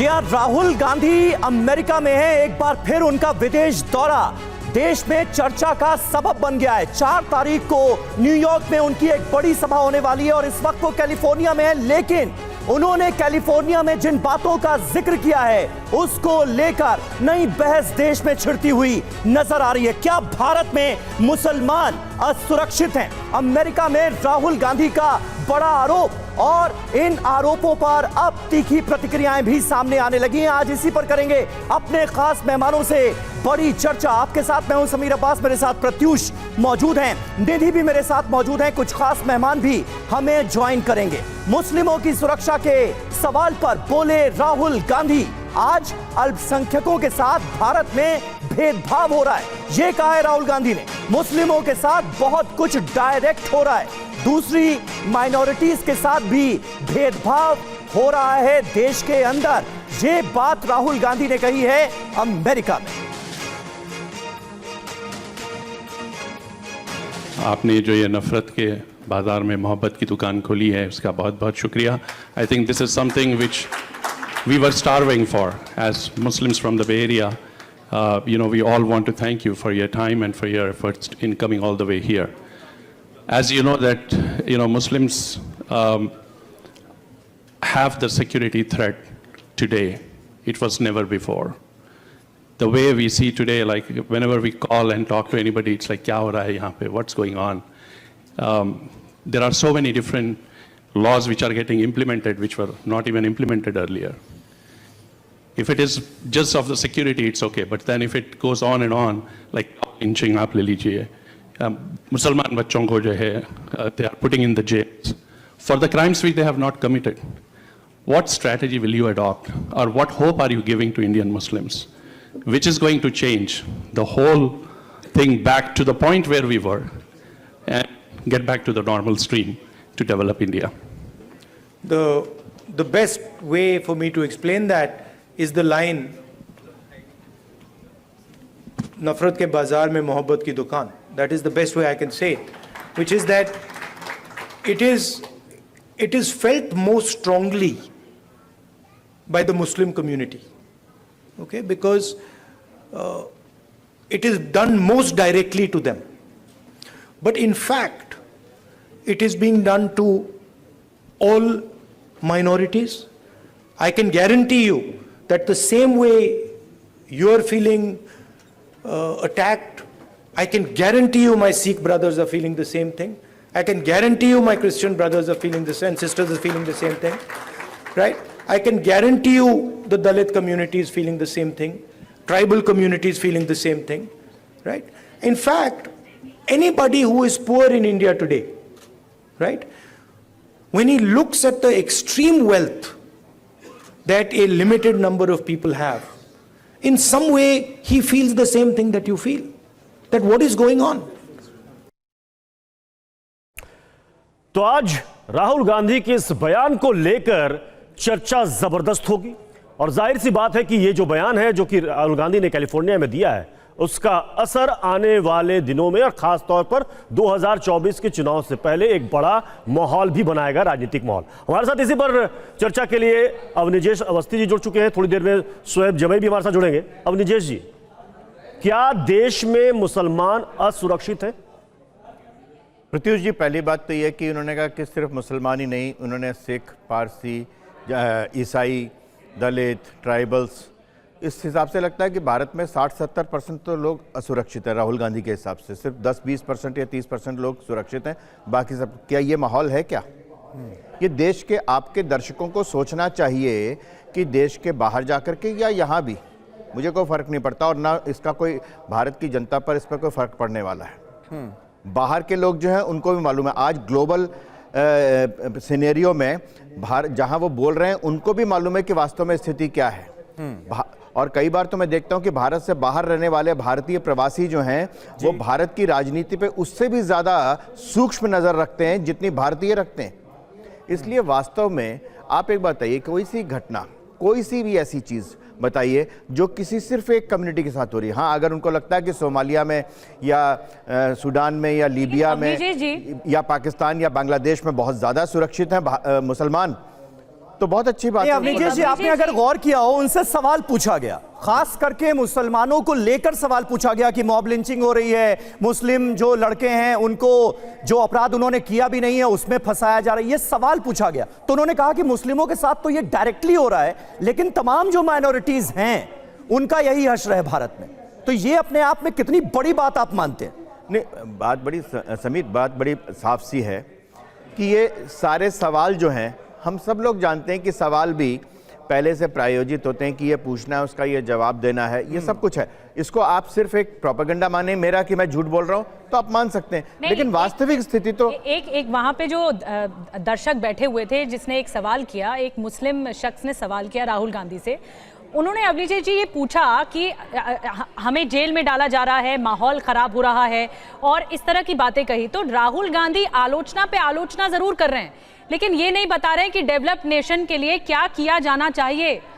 जी हां, राहुल गांधी अमेरिका में है। एक बार फिर उनका विदेश दौरा देश में चर्चा का सबब बन गया है। 4 तारीख को न्यूयॉर्क में उनकी एक बड़ी सभा होने वाली है और इस वक्त वो कैलिफोर्निया में है, लेकिन उन्होंने कैलिफोर्निया में जिन बातों का जिक्र किया है उसको लेकर नई बहस देश में छिड़ती हुई नजर आ रही है। क्या भारत में मुसलमान असुरक्षित हैं? अमेरिका में राहुल गांधी का बड़ा आरोप और इन आरोपों पर अब तीखी प्रतिक्रियाएं भी सामने आने लगी हैं। आज इसी पर करेंगे अपने खास मेहमानों से बड़ी चर्चा। आपके साथ मैं हूं समीर अब्बास, मेरे साथ प्रत्युष मौजूद हैं, निधि भी मेरे साथ मौजूद हैं, कुछ खास मेहमान भी हमें ज्वाइन करेंगे। मुस्लिमों की सुरक्षा के सवाल पर बोले राहुल गांधी, आज अल्पसंख्यकों के साथ भारत में भेदभाव हो रहा है, ये कहा है राहुल गांधी ने। मुस्लिमों के साथ बहुत कुछ डायरेक्ट हो रहा है, दूसरी माइनॉरिटीज के साथ भी भेदभाव हो रहा है देश के अंदर। ये बात राहुल गांधी ने कही है अमेरिका में। आपने जो ये नफरत के बाजार में मोहब्बत की दुकान खोली है उसका बहुत बहुत शुक्रिया। I think this is something which we were starving for as Muslims from the Bay Area. We all want to thank you for your time and for your efforts in coming all the way here. As you know that, Muslims have the security threat today. It was never before. The way we see today, like whenever we call and talk to anybody, it's like, kya ho raha hai yahan pe? What's going on? There are so many different laws which are getting implemented which were not even implemented earlier. If it is just of the security, it's okay, but then if it goes on and on, like lynching, aap le lijiye, Musalman bachon ko jo hai, they are putting in the jails for the crimes which they have not committed. What strategy will you adopt, or what hope are you giving to Indian Muslims, which is going to change the whole thing back to the point where we were and get back to the normal stream to develop India? The best way for me to explain that is the line, nafrat ke bazaar mein mohabbat ki dukaan. That is the best way I can say it, which is that it is felt most strongly by the Muslim community, okay, because it is done most directly to them. But in fact, it is being done to all minorities. I can guarantee you that the same way you are feeling attacked, I can guarantee you my Sikh brothers are feeling the same thing. I can guarantee you my Christian brothers are feeling the same, sisters are feeling the same thing, right? I can guarantee you the Dalit community is feeling the same thing, tribal community is feeling the same thing, right? In fact, anybody who is poor in India today, right, when he looks at the extreme wealth that a limited number of people have, in some way he feels the same thing that you feel, that what is going on. तो आज राहुल गांधी के इस बयान को लेकर चर्चा जबरदस्त होगी और जाहिर सी बात है कि ये जो बयान है जो कि राहुल गांधी ने कैलिफोर्निया में दिया है उसका असर आने वाले दिनों में और खास तौर पर 2024 के चुनाव से पहले एक बड़ा माहौल भी बनाएगा, राजनीतिक माहौल। हमारे साथ इसी पर चर्चा के लिए अवनिजेश अवस्थी जी जुड़ चुके हैं, थोड़ी देर में शोएब जमई भी हमारे साथ जुड़ेंगे। अवनिजेश जी, क्या देश में मुसलमान असुरक्षित हैं? प्रत्युष जी, पहली बात तो यह कि उन्होंने कहा कि सिर्फ मुसलमान ही नहीं, उन्होंने सिख, पारसी, ईसाई, दलित, ट्राइबल्स, इस हिसाब से लगता है कि भारत में 60-70% तो लोग असुरक्षित हैं। राहुल गांधी के हिसाब से सिर्फ 10-20% या 30% लोग सुरक्षित हैं, बाकी सब। क्या ये माहौल है? क्या ये देश के आपके दर्शकों को सोचना चाहिए कि देश के बाहर जाकर के या यहाँ भी मुझे कोई फ़र्क नहीं पड़ता और ना इसका कोई भारत की जनता पर इस पर कोई फ़र्क पड़ने वाला है। बाहर के लोग जो हैं उनको भी मालूम है, आज ग्लोबल सिनेरियो में जहाँ वो बोल रहे हैं उनको भी मालूम है कि वास्तव में स्थिति क्या है। और कई बार तो मैं देखता हूं कि भारत से बाहर रहने वाले भारतीय प्रवासी जो हैं वो भारत की राजनीति पे उससे भी ज़्यादा सूक्ष्म नज़र रखते हैं जितनी भारतीय रखते हैं। इसलिए वास्तव में आप एक बात बताइए, कोई सी घटना, कोई सी भी ऐसी चीज़ बताइए जो किसी सिर्फ एक कम्युनिटी के साथ हो रही है। हाँ, अगर उनको लगता है कि सोमालिया में या सूडान में या लीबिया में या पाकिस्तान या बांग्लादेश में बहुत ज़्यादा सुरक्षित हैं मुसलमान, तो बहुत अच्छी बात नहीं, है। अवनीश जी, आपने अगर गौर किया हो, उनसे सवाल पूछा गया, खास करके मुसलमानों को लेकर सवाल पूछा गया कि मॉब लिंचिंग हो रही है, मुस्लिम जो लड़के हैं उनको जो अपराध उन्होंने किया भी नहीं है उसमें फंसाया जा रहा है, ये सवाल पूछा गया। तो उन्होंने कहा कि मुस्लिमों के साथ तो ये डायरेक्टली हो रहा है, लेकिन तमाम जो माइनॉरिटीज हैं उनका यही हश्र है भारत में। तो ये अपने आप में कितनी बड़ी बात आप मानते हैं? नहीं, बात बड़ी समीर, बात बड़ी साफ सी है कि ये सारे सवाल जो हैं, हम सब लोग जानते हैं कि सवाल भी पहले से प्रायोजित होते हैं कि ये पूछना है, उसका ये जवाब देना है, ये सब कुछ है। इसको आप सिर्फ एक प्रोपेगेंडा माने मेरा कि मैं झूठ बोल रहा हूं तो आप मान सकते हैं, लेकिन वास्तविक स्थिति तो एक वहां पे जो दर्शक बैठे हुए थे जिसने एक सवाल किया, एक मुस्लिम शख्स ने सवाल किया राहुल गांधी से। उन्होंने अवनीश जी ये पूछा कि हमें जेल में डाला जा रहा है, माहौल खराब हो रहा है और इस तरह की बातें कही। तो राहुल गांधी आलोचना पे आलोचना जरूर कर रहे हैं, लेकिन ये नहीं बता रहे कि डेवलप्ड नेशन के लिए क्या किया जाना चाहिए।